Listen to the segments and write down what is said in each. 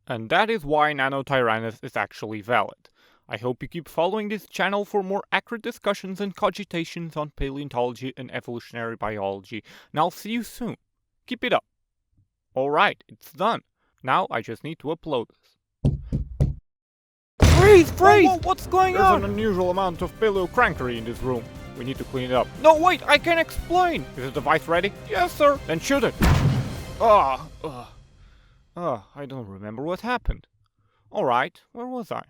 And that is why Nanotyrannus is actually valid. I hope you keep following this channel for more accurate discussions and cogitations on paleontology and evolutionary biology, and I'll see you soon. Keep it up. Alright, it's done. Now I just need to upload this. Freeze! Freeze! Whoa, what's going on? There's an unusual amount of paleocrankery in this room. We need to clean it up. No, wait, I can explain! Is the device ready? Yes, sir. Then shoot it. I don't remember what happened. Alright, where was I?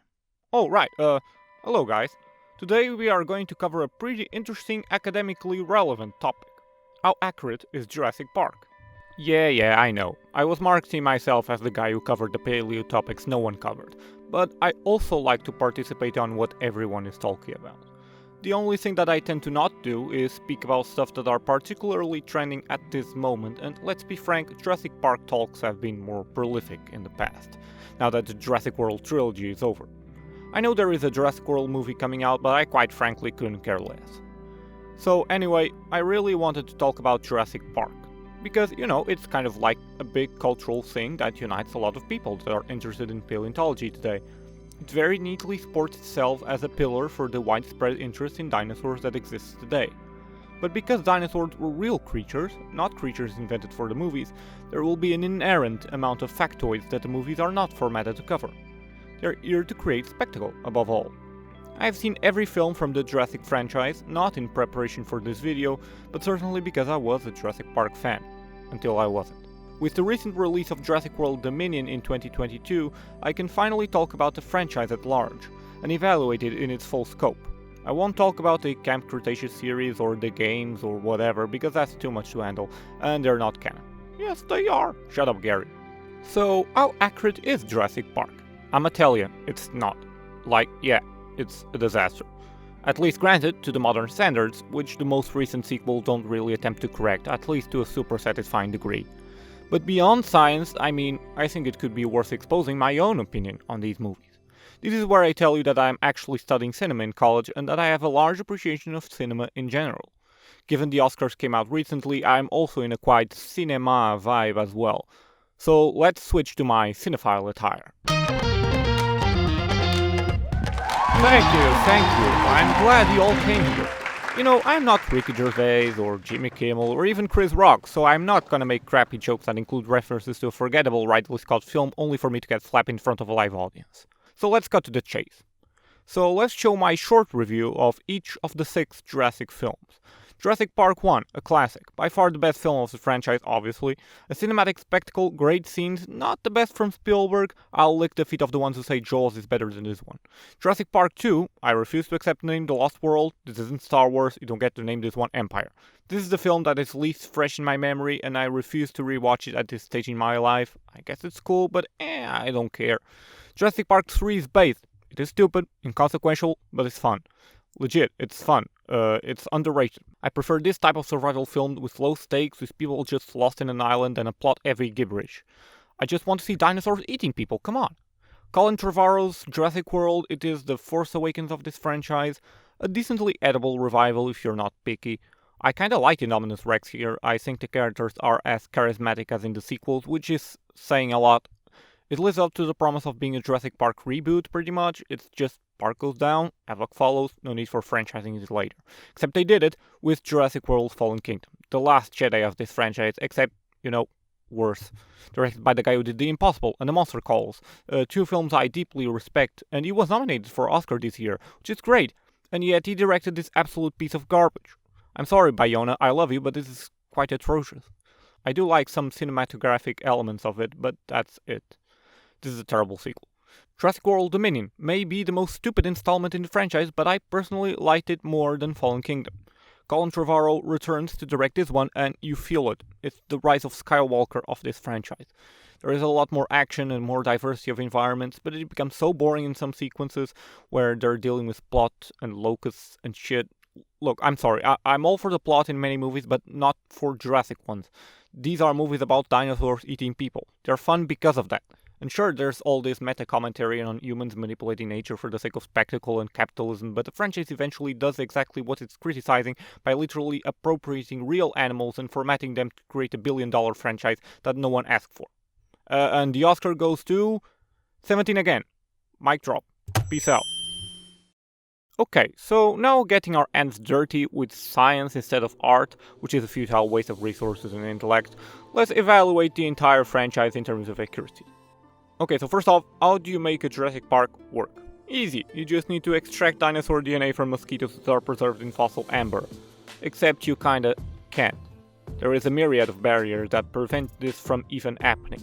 Oh, right, hello guys. Today we are going to cover a pretty interesting academically relevant topic. How accurate is Jurassic Park? Yeah, I know. I was marketing myself as the guy who covered the paleo topics no one covered, but I also like to participate on what everyone is talking about. The only thing that I tend to not do is speak about stuff that are particularly trending at this moment, and let's be frank, Jurassic Park talks have been more prolific in the past, now that the Jurassic World trilogy is over. I know there is a Jurassic World movie coming out, but I quite frankly couldn't care less. So anyway, I really wanted to talk about Jurassic Park, because, you know, it's kind of like a big cultural thing that unites a lot of people that are interested in paleontology today. It very neatly sports itself as a pillar for the widespread interest in dinosaurs that exists today. But because dinosaurs were real creatures, not creatures invented for the movies, there will be an inherent amount of factoids that the movies are not formatted to cover. They're here to create spectacle, above all. I have seen every film from the Jurassic franchise, not in preparation for this video, but certainly because I was a Jurassic Park fan. Until I wasn't. With the recent release of Jurassic World Dominion in 2022, I can finally talk about the franchise at large, and evaluate it in its full scope. I won't talk about the Camp Cretaceous series or the games or whatever, because that's too much to handle, and they're not canon. Yes, they are. Shut up, Gary. So, how accurate is Jurassic Park? I'ma tell you, it's not. Like, yeah, it's a disaster. At least granted, to the modern standards, which the most recent sequels don't really attempt to correct, at least to a super satisfying degree. But beyond science, I mean, I think it could be worth exposing my own opinion on these movies. This is where I tell you that I am actually studying cinema in college and that I have a large appreciation of cinema in general. Given the Oscars came out recently, I am also in a quite cinema vibe as well. So let's switch to my cinephile attire. Thank you. I'm glad you all came here. You know, I'm not Ricky Gervais or Jimmy Kimmel or even Chris Rock, so I'm not gonna make crappy jokes that include references to a forgettable Ridley Scott film only for me to get slapped in front of a live audience. So let's cut to the chase. So let's show my short review of each of the 6 Jurassic films. Jurassic Park 1, a classic, by far the best film of the franchise obviously, a cinematic spectacle, great scenes, not the best from Spielberg, I'll lick the feet of the ones who say Jaws is better than this one. Jurassic Park 2, I refuse to accept the name The Lost World, this isn't Star Wars, you don't get to name this one Empire. This is the film that is least fresh in my memory and I refuse to rewatch it at this stage in my life. I guess it's cool, but I don't care. Jurassic Park 3 is based. It is stupid, inconsequential, but it's fun. Legit, it's fun. It's underrated. I prefer this type of survival film with low stakes, with people just lost in an island and a plot heavy gibberish. I just want to see dinosaurs eating people, come on. Colin Trevorrow's Jurassic World, it is the Force Awakens of this franchise, a decently edible revival if you're not picky. I kinda like Indominus Rex here, I think the characters are as charismatic as in the sequels, which is saying a lot. It lives up to the promise of being a Jurassic Park reboot, pretty much. It's just Park goes down, Havoc follows, no need for franchising it later. Except they did it with Jurassic World Fallen Kingdom, the last Jedi of this franchise, except, you know, worse. Directed by the guy who did The Impossible and The Monster Calls, 2 films I deeply respect, and he was nominated for Oscar this year, which is great, and yet he directed this absolute piece of garbage. I'm sorry, Bayona, I love you, but this is quite atrocious. I do like some cinematographic elements of it, but that's it. This is a terrible sequel. Jurassic World Dominion may be the most stupid installment in the franchise, but I personally liked it more than Fallen Kingdom. Colin Trevorrow returns to direct this one, and you feel it. It's the rise of Skywalker of this franchise. There is a lot more action and more diversity of environments, but it becomes so boring in some sequences where they're dealing with plot and locusts and shit. Look, I'm sorry, I'm all for the plot in many movies, but not for Jurassic ones. These are movies about dinosaurs eating people. They're fun because of that. And sure, there's all this meta-commentary on humans manipulating nature for the sake of spectacle and capitalism, but the franchise eventually does exactly what it's criticizing by literally appropriating real animals and formatting them to create a billion-dollar franchise that no one asked for. And the Oscar goes to 17 again. Mic drop. Peace out. Okay, so now getting our hands dirty with science instead of art, which is a futile waste of resources and intellect, let's evaluate the entire franchise in terms of accuracy. Okay, so first off, how do you make a Jurassic Park work? Easy, you just need to extract dinosaur DNA from mosquitoes that are preserved in fossil amber. Except you kinda can't. There is a myriad of barriers that prevent this from even happening.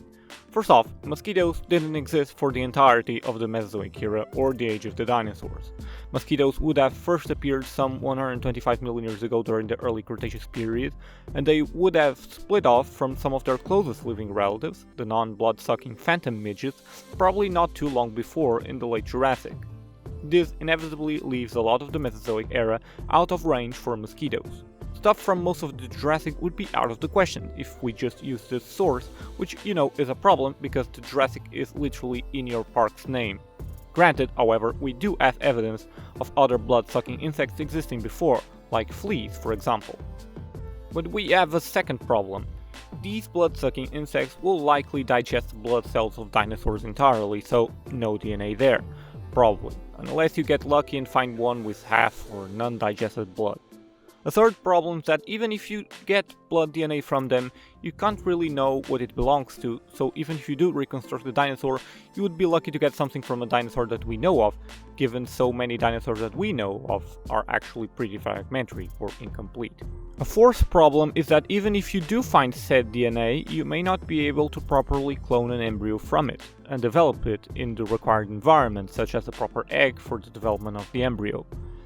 First off, mosquitoes didn't exist for the entirety of the Mesozoic era or the age of the dinosaurs. Mosquitoes would have first appeared some 125 million years ago during the early Cretaceous period, and they would have split off from some of their closest living relatives, the non-blood-sucking phantom midges, probably not too long before in the late Jurassic. This inevitably leaves a lot of the Mesozoic era out of range for mosquitoes. Stuff from most of the Jurassic would be out of the question if we just use this source, which is a problem because the Jurassic is literally in your park's name. Granted, however, we do have evidence of other blood-sucking insects existing before, like fleas for example. But we have a second problem. These blood-sucking insects will likely digest the blood cells of dinosaurs entirely, so no DNA there. Probably, unless you get lucky and find one with half or none digested blood. A third problem is that even if you get blood DNA from them, you can't really know what it belongs to, so even if you do reconstruct the dinosaur, you would be lucky to get something from a dinosaur that we know of, given so many dinosaurs that we know of are actually pretty fragmentary or incomplete. A fourth problem is that even if you do find said DNA, you may not be able to properly clone an embryo from it, and develop it in the required environment, such as a proper egg for the development of the embryo.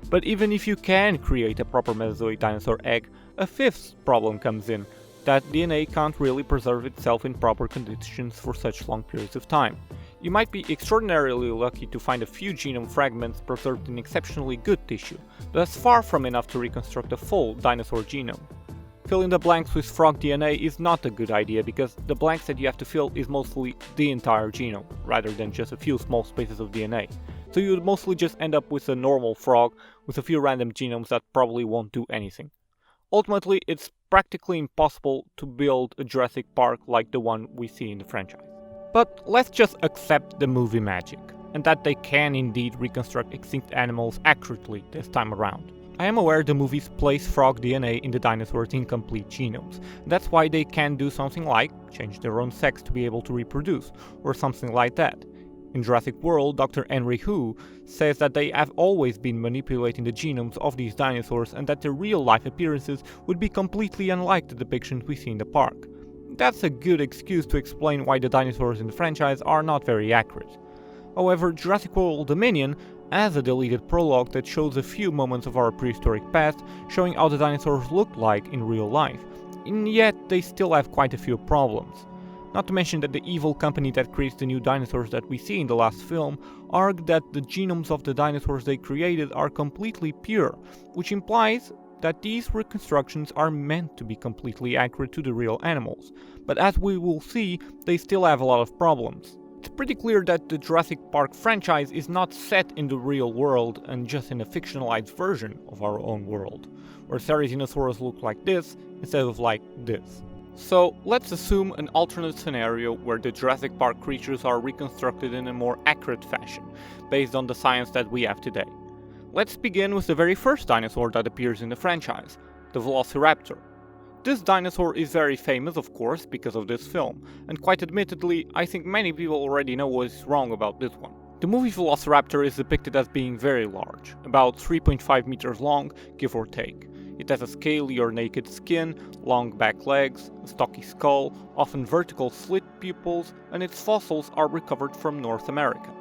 But even if you can create a proper Mesozoic dinosaur egg, a fifth problem comes in, that DNA can't really preserve itself in proper conditions for such long periods of time. You might be extraordinarily lucky to find a few genome fragments preserved in exceptionally good tissue, but that's far from enough to reconstruct a full dinosaur genome. Filling the blanks with frog DNA is not a good idea because the blanks that you have to fill is mostly the entire genome, rather than just a few small spaces of DNA. So you would mostly just end up with a normal frog with a few random genomes that probably won't do anything. Ultimately, it's practically impossible to build a Jurassic Park like the one we see in the franchise. But let's just accept the movie magic, and that they can indeed reconstruct extinct animals accurately this time around. I am aware the movies place frog DNA in the dinosaurs' incomplete genomes. That's why they can do something like change their own sex to be able to reproduce, or something like that. In Jurassic World, Dr. Henry Hu says that they have always been manipulating the genomes of these dinosaurs and that their real-life appearances would be completely unlike the depictions we see in the park. That's a good excuse to explain why the dinosaurs in the franchise are not very accurate. However, Jurassic World Dominion has a deleted prologue that shows a few moments of our prehistoric past, showing how the dinosaurs looked like in real life, and yet they still have quite a few problems. Not to mention that the evil company that creates the new dinosaurs that we see in the last film argued that the genomes of the dinosaurs they created are completely pure, which implies that these reconstructions are meant to be completely accurate to the real animals, but as we will see, they still have a lot of problems. It's pretty clear that the Jurassic Park franchise is not set in the real world and just in a fictionalized version of our own world, where Therizinosaurus look like this instead of like this. So let's assume an alternate scenario where the Jurassic Park creatures are reconstructed in a more accurate fashion, based on the science that we have today. Let's begin with the very first dinosaur that appears in the franchise, the Velociraptor. This dinosaur is very famous, of course, because of this film, and quite admittedly, I think many people already know what is wrong about this one. The movie Velociraptor is depicted as being very large, about 3.5 meters long, give or take. It has a scaly or naked skin, long back legs, a stocky skull, often vertical slit pupils, and its fossils are recovered from North America.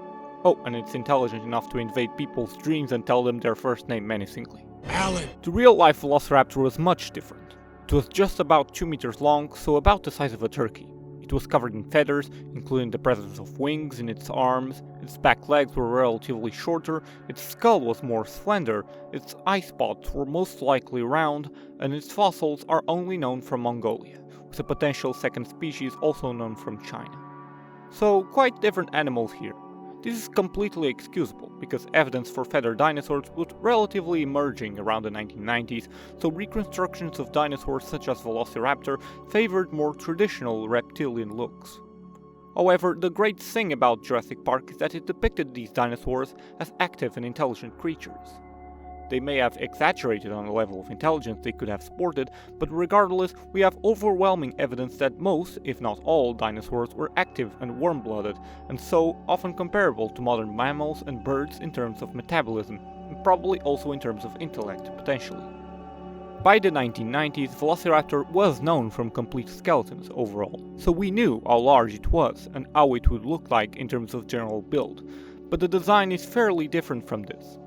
Oh, and it's intelligent enough to invade people's dreams and tell them their first name menacingly. Alan! The real-life Velociraptor was much different. It was just about 2 meters long, so about the size of a turkey. It was covered in feathers, including the presence of wings in its arms, its back legs were relatively shorter, its skull was more slender, its eye spots were most likely round, and its fossils are only known from Mongolia, with a potential second species also known from China. So, quite different animals here. This is completely excusable, because evidence for feathered dinosaurs was relatively emerging around the 1990s, so reconstructions of dinosaurs such as Velociraptor favored more traditional reptilian looks. However, the great thing about Jurassic Park is that it depicted these dinosaurs as active and intelligent creatures. They may have exaggerated on the level of intelligence they could have sported, but regardless, we have overwhelming evidence that most, if not all, dinosaurs were active and warm-blooded, and so often comparable to modern mammals and birds in terms of metabolism, and probably also in terms of intellect, potentially. By the 1990s, Velociraptor was known from complete skeletons overall, so we knew how large it was and how it would look like in terms of general build, but the design is fairly different from this.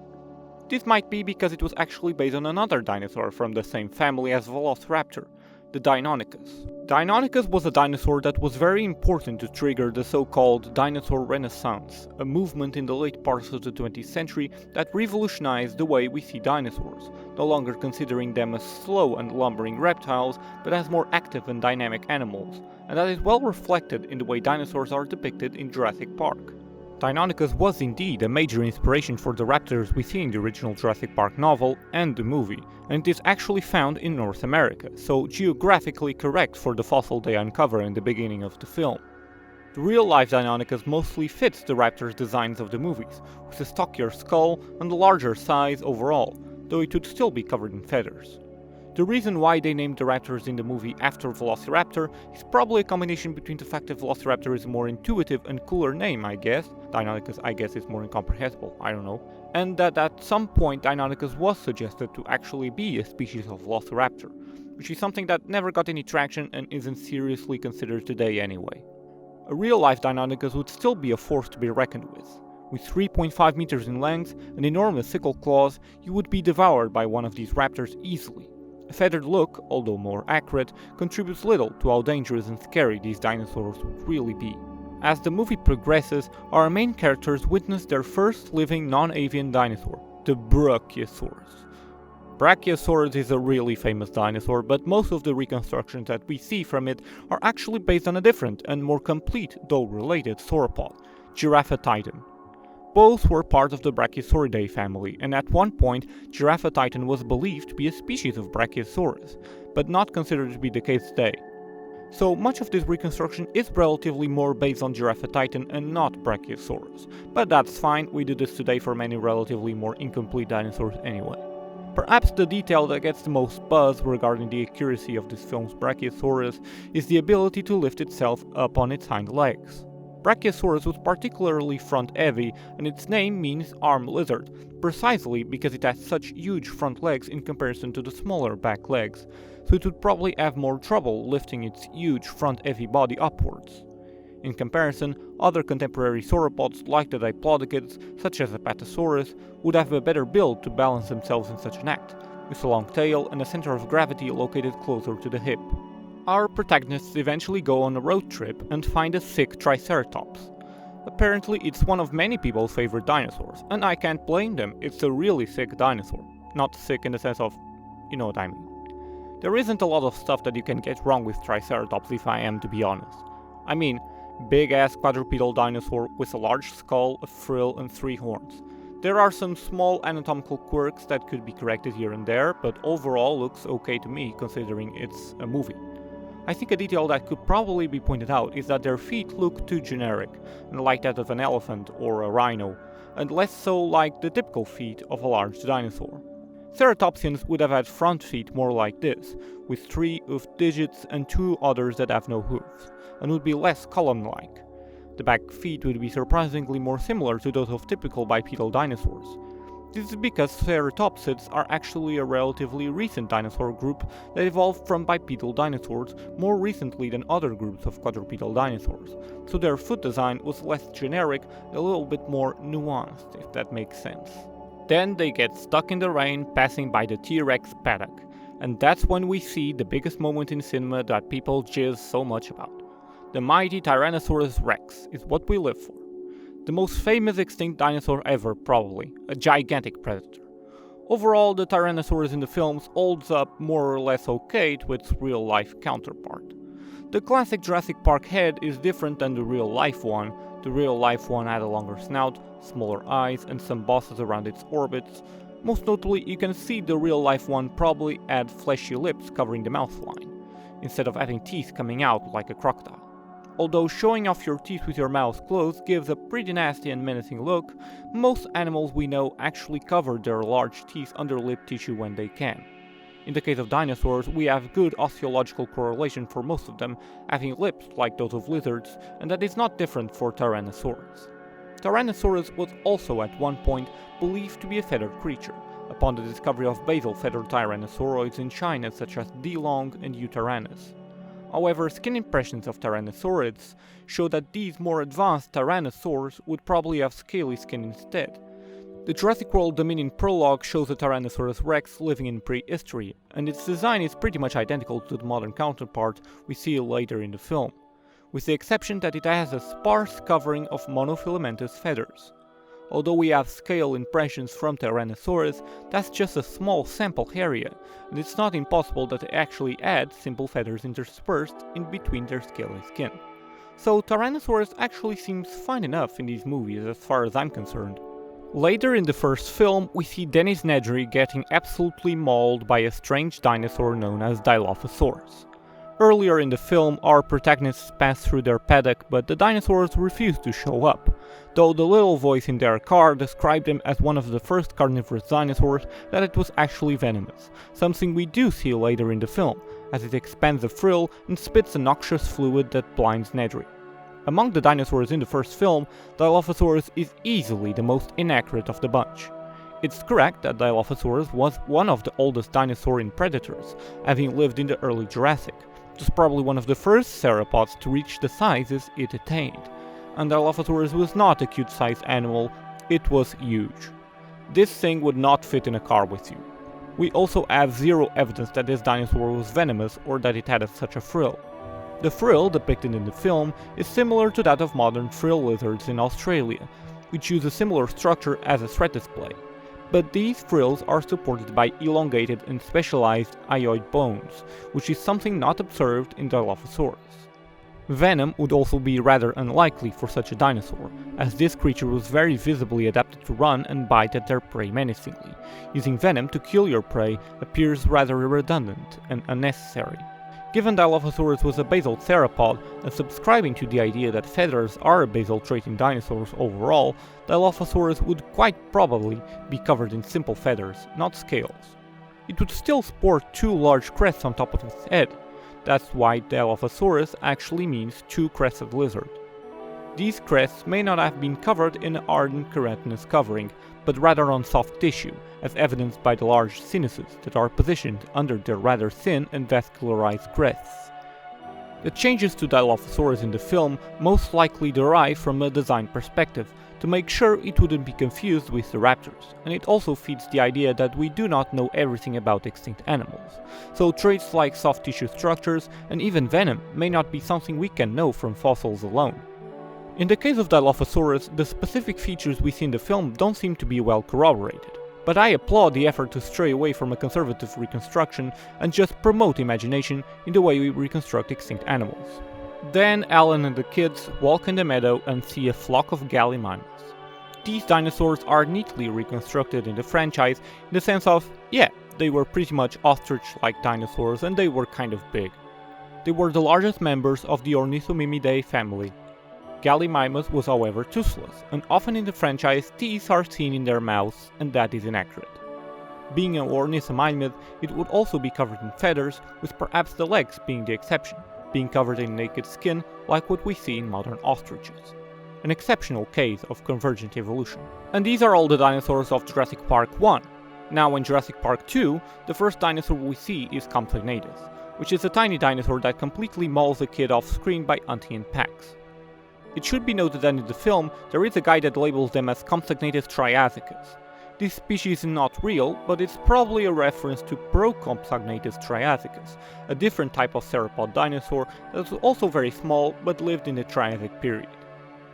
This might be because it was actually based on another dinosaur from the same family as Velociraptor, the Deinonychus. Deinonychus was a dinosaur that was very important to trigger the so-called dinosaur renaissance, a movement in the late parts of the 20th century that revolutionized the way we see dinosaurs, no longer considering them as slow and lumbering reptiles, but as more active and dynamic animals, and that is well reflected in the way dinosaurs are depicted in Jurassic Park. Deinonychus was indeed a major inspiration for the raptors we see in the original Jurassic Park novel and the movie, and it is actually found in North America, so geographically correct for the fossil they uncover in the beginning of the film. The real-life Deinonychus mostly fits the raptors' designs of the movies, with a stockier skull and a larger size overall, though it would still be covered in feathers. The reason why they named the raptors in the movie after Velociraptor is probably a combination between the fact that Velociraptor is a more intuitive and cooler name, I guess, Deinonychus I guess is more incomprehensible, I don't know, and that at some point Deinonychus was suggested to actually be a species of Velociraptor, which is something that never got any traction and isn't seriously considered today anyway. A real-life Deinonychus would still be a force to be reckoned with. With 3.5 meters in length and enormous sickle claws, you would be devoured by one of these raptors easily. A feathered look, although more accurate, contributes little to how dangerous and scary these dinosaurs would really be. As the movie progresses, our main characters witness their first living non-avian dinosaur, the Brachiosaurus. Brachiosaurus is a really famous dinosaur, but most of the reconstructions that we see from it are actually based on a different and more complete, though related, sauropod, Giraffatitan. Both were part of the Brachiosauridae family, and at one point, Giraffatitan was believed to be a species of Brachiosaurus, but not considered to be the case today. So much of this reconstruction is relatively more based on Giraffatitan and not Brachiosaurus, but that's fine, we do this today for many relatively more incomplete dinosaurs anyway. Perhaps the detail that gets the most buzz regarding the accuracy of this film's Brachiosaurus is the ability to lift itself up on its hind legs. Brachiosaurus was particularly front-heavy, and its name means arm lizard, precisely because it has such huge front legs in comparison to the smaller back legs, so it would probably have more trouble lifting its huge front-heavy body upwards. In comparison, other contemporary sauropods like the diplodocids, such as Apatosaurus, would have a better build to balance themselves in such an act, with a long tail and a center of gravity located closer to the hip. Our protagonists eventually go on a road trip and find a sick Triceratops. Apparently it's one of many people's favorite dinosaurs, and I can't blame them, it's a really sick dinosaur. Not sick in the sense of, you know what I mean. There isn't a lot of stuff that you can get wrong with Triceratops if I am to be honest. I mean, big ass quadrupedal dinosaur with a large skull, a frill and 3 horns. There are some small anatomical quirks that could be corrected here and there, but overall looks okay to me considering it's a movie. I think a detail that could probably be pointed out is that their feet look too generic, and like that of an elephant or a rhino, and less so like the typical feet of a large dinosaur. Ceratopsians would have had front feet more like this, with 3 hoofed digits and 2 others that have no hooves, and would be less column-like. The back feet would be surprisingly more similar to those of typical bipedal dinosaurs. This is because ceratopsids are actually a relatively recent dinosaur group that evolved from bipedal dinosaurs more recently than other groups of quadrupedal dinosaurs, so their foot design was less generic and a little bit more nuanced, if that makes sense. Then they get stuck in the rain passing by the T-Rex paddock, and that's when we see the biggest moment in cinema that people jizz so much about. The mighty Tyrannosaurus Rex is what we live for. The most famous extinct dinosaur ever, probably, a gigantic predator. Overall, the Tyrannosaurus in the films holds up more or less okay to its real-life counterpart. The classic Jurassic Park head is different than the real-life one. The real-life one had a longer snout, smaller eyes, and some bosses around its orbits. Most notably, you can see the real-life one probably had fleshy lips covering the mouth line, instead of having teeth coming out like a crocodile. Although showing off your teeth with your mouth closed gives a pretty nasty and menacing look, most animals we know actually cover their large teeth under lip tissue when they can. In the case of dinosaurs, we have good osteological correlation for most of them, having lips like those of lizards, and that is not different for Tyrannosaurus. Tyrannosaurus was also at one point believed to be a feathered creature, upon the discovery of basal feathered tyrannosauroids in China such as D. long and U. tyrannus. However, skin impressions of tyrannosaurids show that these more advanced tyrannosaurs would probably have scaly skin instead. The Jurassic World Dominion prologue shows a Tyrannosaurus rex living in prehistory, and its design is pretty much identical to the modern counterpart we see later in the film, with the exception that it has a sparse covering of monofilamentous feathers. Although we have scale impressions from Tyrannosaurus, that's just a small sample area, and it's not impossible that they actually add simple feathers interspersed in between their scaly skin. So Tyrannosaurus actually seems fine enough in these movies as far as I'm concerned. Later in the first film, we see Dennis Nedry getting absolutely mauled by a strange dinosaur known as Dilophosaurus. Earlier in the film, our protagonists pass through their paddock, but the dinosaurs refuse to show up, though the little voice in their car described them as one of the first carnivorous dinosaurs that it was actually venomous, something we do see later in the film, as it expands a frill and spits a noxious fluid that blinds Nedry. Among the dinosaurs in the first film, Dilophosaurus is easily the most inaccurate of the bunch. It's correct that Dilophosaurus was one of the oldest dinosaur predators, having lived in the early Jurassic. It was probably one of the first theropods to reach the sizes it attained, and Dilophosaurus was not a cute-sized animal, it was huge. This thing would not fit in a car with you. We also have zero evidence that this dinosaur was venomous or that it had such a frill. The frill depicted in the film is similar to that of modern frill lizards in Australia, which use a similar structure as a threat display. But these frills are supported by elongated and specialized hyoid bones, which is something not observed in Dilophosaurus. Venom would also be rather unlikely for such a dinosaur, as this creature was very visibly adapted to run and bite at their prey menacingly. Using venom to kill your prey appears rather redundant and unnecessary. Given Dilophosaurus was a basal theropod, and subscribing to the idea that feathers are a basal trait in dinosaurs overall, Dilophosaurus would quite probably be covered in simple feathers, not scales. It would still sport two large crests on top of its head. That's why Dilophosaurus actually means two-crested lizard. These crests may not have been covered in an ardent keratinous covering, but rather on soft tissue, as evidenced by the large sinuses that are positioned under their rather thin and vascularized crests. The changes to Dilophosaurus in the film most likely derive from a design perspective, to make sure it wouldn't be confused with the raptors, and it also feeds the idea that we do not know everything about extinct animals, so traits like soft tissue structures and even venom may not be something we can know from fossils alone. In the case of Dilophosaurus, the specific features we see in the film don't seem to be well corroborated, but I applaud the effort to stray away from a conservative reconstruction and just promote imagination in the way we reconstruct extinct animals. Then Alan and the kids walk in the meadow and see a flock of gallimimus. These dinosaurs are neatly reconstructed in the franchise in the sense of, yeah, they were pretty much ostrich-like dinosaurs and they were kind of big. They were the largest members of the Ornithomimidae family. Gallimimus was however toothless, and often in the franchise teeth are seen in their mouths, and that is inaccurate. Being an ornithomimid, it would also be covered in feathers, with perhaps the legs being the exception, being covered in naked skin like what we see in modern ostriches. An exceptional case of convergent evolution. And these are all the dinosaurs of Jurassic Park 1. Now in Jurassic Park 2, the first dinosaur we see is Compsognathus, which is a tiny dinosaur that completely mauls a kid off screen by hunting in packs. It should be noted that in the film, there is a guy that labels them as Compsognathus triassicus. This species is not real, but it's probably a reference to Procompsognathus triassicus, a different type of theropod dinosaur that was also very small but lived in the Triassic period.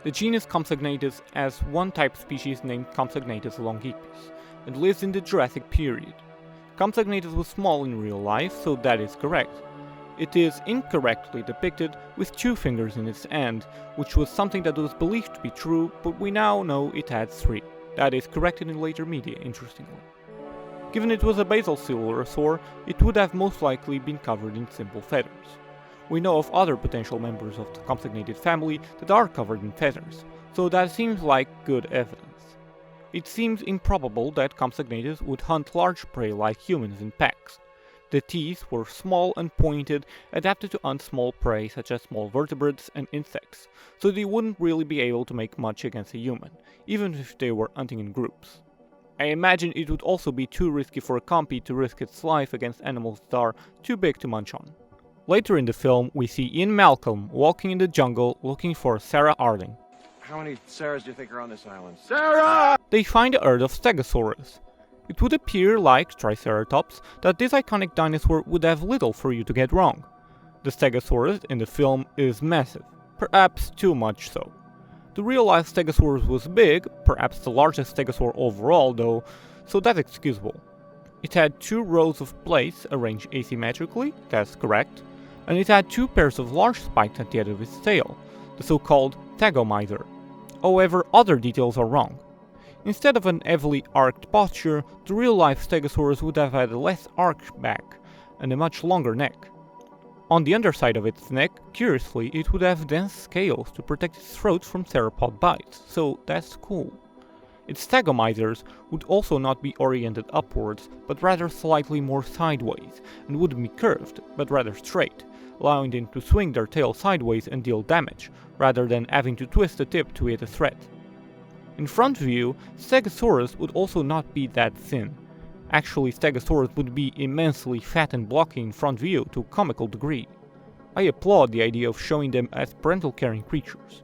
The genus Compsognathus has one type species named Compsognathus longipes, and lives in the Jurassic period. Compsognathus was small in real life, so that is correct. It is incorrectly depicted with two fingers in its hand, which was something that was believed to be true, but we now know it had three. That is corrected in later media, interestingly. Given it was a basal coelurosaur, it would have most likely been covered in simple feathers. We know of other potential members of the compsognathid family that are covered in feathers, so that seems like good evidence. It seems improbable that compsognathids would hunt large prey like humans in packs. The teeth were small and pointed, adapted to hunt small prey such as small vertebrates and insects, so they wouldn't really be able to make much against a human, even if they were hunting in groups. I imagine it would also be too risky for a compy to risk its life against animals that are too big to munch on. Later in the film, we see Ian Malcolm walking in the jungle looking for Sarah Arling. How many Sarahs do you think are on this island? Sarah! They find the herd of Stegosaurus. It would appear, like Triceratops, that this iconic dinosaur would have little for you to get wrong. The Stegosaurus in the film is massive, perhaps too much so. The real-life Stegosaurus was big, perhaps the largest stegosaur overall though, so that's excusable. It had 2 rows of plates arranged asymmetrically, that's correct, and it had 2 pairs of large spikes at the end of its tail, the so-called tagomizer. However, other details are wrong. Instead of an heavily arched posture, the real-life Stegosaurus would have had a less arched back and a much longer neck. On the underside of its neck, curiously, it would have dense scales to protect its throat from theropod bites, so that's cool. Its tagomizers would also not be oriented upwards, but rather slightly more sideways, and wouldn't be curved, but rather straight, allowing them to swing their tail sideways and deal damage, rather than having to twist the tip to hit a threat. In front view, Stegosaurus would also not be that thin. Actually, Stegosaurus would be immensely fat and blocky in front view to a comical degree. I applaud the idea of showing them as parental-caring creatures.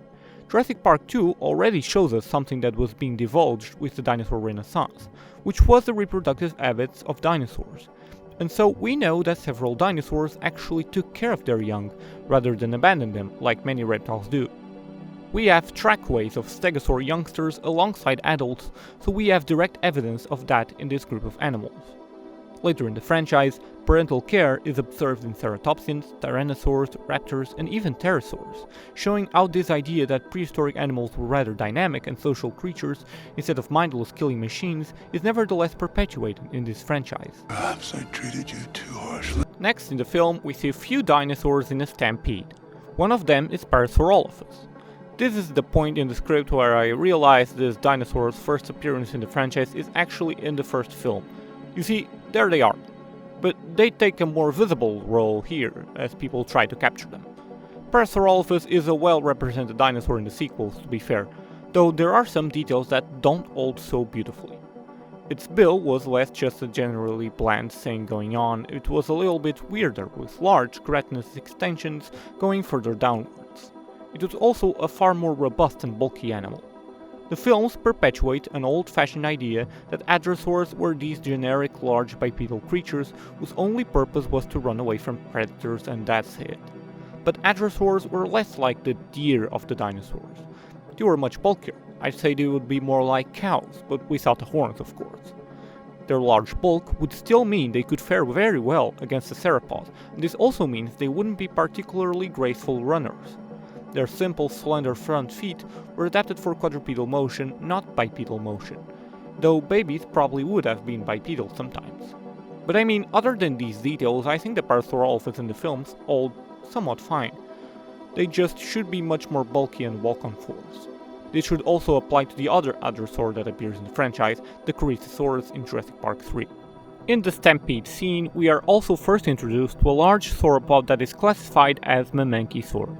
Jurassic Park 2 already shows us something that was being divulged with the dinosaur renaissance, which was the reproductive habits of dinosaurs. And so we know that several dinosaurs actually took care of their young, rather than abandon them like many reptiles do. We have trackways of stegosaur youngsters alongside adults, so we have direct evidence of that in this group of animals. Later in the franchise, parental care is observed in ceratopsians, tyrannosaurs, raptors, and even pterosaurs, showing how this idea that prehistoric animals were rather dynamic and social creatures instead of mindless killing machines is nevertheless perpetuated in this franchise. Perhaps I treated you too harshly. Next in the film, we see a few dinosaurs in a stampede. One of them is Parasaurolophus. This is the point in the script where I realized this dinosaur's first appearance in the franchise is actually in the first film. You see, there they are. But they take a more visible role here, as people try to capture them. Parasaurolophus is a well-represented dinosaur in the sequels, to be fair, though there are some details that don't hold so beautifully. Its bill was less just a generally bland thing going on, it was a little bit weirder, with large keratinous extensions going further downwards. It was also a far more robust and bulky animal. The films perpetuate an old-fashioned idea that hadrosaurs were these generic large bipedal creatures whose only purpose was to run away from predators and that's it. But hadrosaurs were less like the deer of the dinosaurs. They were much bulkier. I'd say they would be more like cows, but without the horns of course. Their large bulk would still mean they could fare very well against a theropod, and this also means they wouldn't be particularly graceful runners. Their simple, slender front feet were adapted for quadrupedal motion, not bipedal motion, though babies probably would have been bipedal sometimes. But I mean, other than these details, I think the Parasaurolophus in the films hold somewhat fine. They just should be much more bulky and walk on fours. This should also apply to the other hadrosaur that appears in the franchise, the Corythosaurus in Jurassic Park 3. In the stampede scene, we are also first introduced to a large sauropod that is classified as Mamenchisaurus.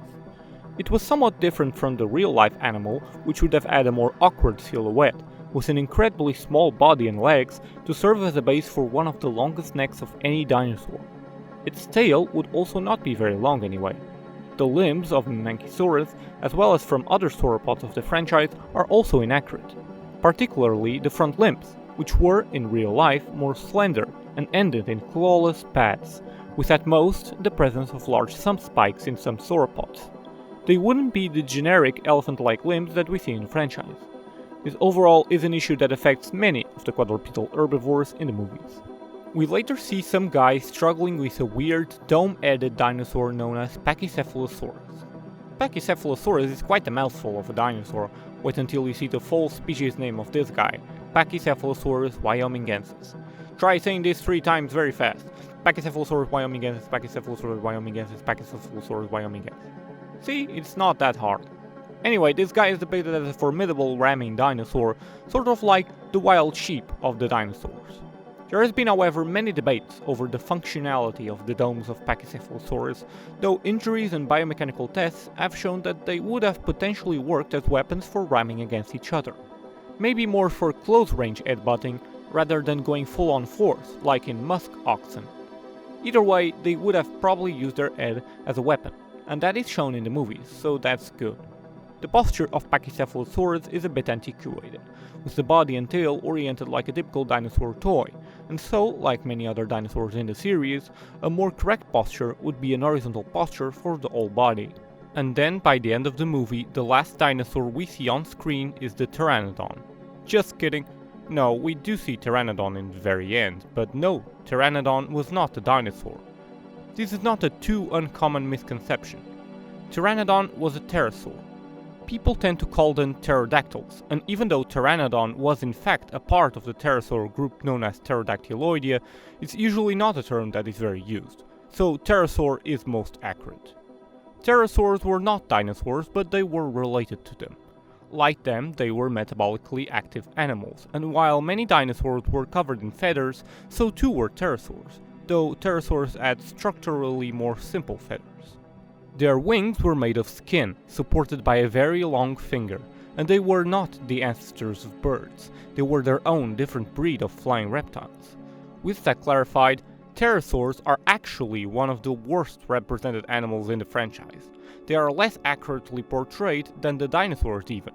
It was somewhat different from the real-life animal, which would have had a more awkward silhouette, with an incredibly small body and legs to serve as a base for one of the longest necks of any dinosaur. Its tail would also not be very long anyway. The limbs of Mamenchisaurus, as well as from other sauropods of the franchise, are also inaccurate, particularly the front limbs, which were, in real life, more slender and ended in clawless pads, with at most the presence of large thumb spikes in some sauropods. They wouldn't be the generic elephant-like limbs that we see in the franchise. This overall is an issue that affects many of the quadrupedal herbivores in the movies. We later see some guy struggling with a weird, dome-headed dinosaur known as Pachycephalosaurus. Pachycephalosaurus is quite a mouthful of a dinosaur. Wait until you see the full species name of this guy, Pachycephalosaurus wyomingensis. Try saying this 3 times very fast. Pachycephalosaurus wyomingensis, Pachycephalosaurus wyomingensis, Pachycephalosaurus wyomingensis. See, it's not that hard. Anyway, this guy is depicted as a formidable ramming dinosaur, sort of like the wild sheep of the dinosaurs. There has been, however, many debates over the functionality of the domes of Pachycephalosaurus, though injuries and biomechanical tests have shown that they would have potentially worked as weapons for ramming against each other. Maybe more for close-range headbutting, rather than going full-on force, like in musk oxen. Either way, they would have probably used their head as a weapon, and that is shown in the movies, so that's good. The posture of Pachycephalosaurus is a bit antiquated, with the body and tail oriented like a typical dinosaur toy, and so, like many other dinosaurs in the series, a more correct posture would be an horizontal posture for the whole body. And then, by the end of the movie, the last dinosaur we see on screen is the Pteranodon. Just kidding. No, we do see Pteranodon in the very end, but no, Pteranodon was not a dinosaur. This is not a too uncommon misconception. Pteranodon was a pterosaur. People tend to call them pterodactyls, and even though Pteranodon was in fact a part of the pterosaur group known as Pterodactyloidea, it's usually not a term that is very used, so pterosaur is most accurate. Pterosaurs were not dinosaurs, but they were related to them. Like them, they were metabolically active animals, and while many dinosaurs were covered in feathers, so too were pterosaurs, though pterosaurs had structurally more simple feathers. Their wings were made of skin, supported by a very long finger, and they were not the ancestors of birds, they were their own different breed of flying reptiles. With that clarified, pterosaurs are actually one of the worst represented animals in the franchise. They are less accurately portrayed than the dinosaurs even.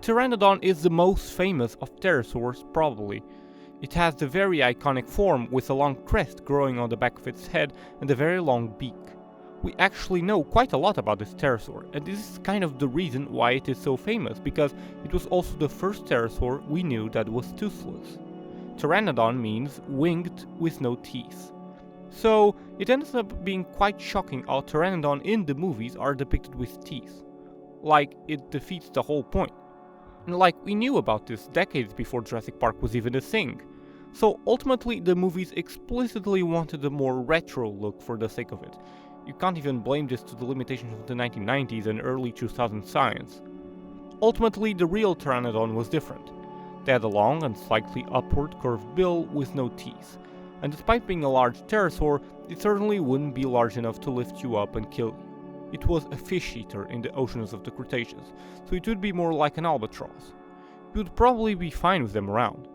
Pteranodon is the most famous of pterosaurs probably. It has the very iconic form with a long crest growing on the back of its head and a very long beak. We actually know quite a lot about this pterosaur, and this is kind of the reason why it is so famous, because it was also the first pterosaur we knew that was toothless. Pteranodon means winged with no teeth. So it ends up being quite shocking how Pteranodon in the movies are depicted with teeth. Like, it defeats the whole point. And like, we knew about this decades before Jurassic Park was even a thing. So ultimately the movies explicitly wanted a more retro look for the sake of it. You can't even blame this to the limitations of the 1990s and early 2000s science. Ultimately, the real Pteranodon was different. They had a long and slightly upward curved bill with no teeth, and despite being a large pterosaur, it certainly wouldn't be large enough to lift you up and kill you. It was a fish eater in the oceans of the Cretaceous, so it would be more like an albatross. You would probably be fine with them around.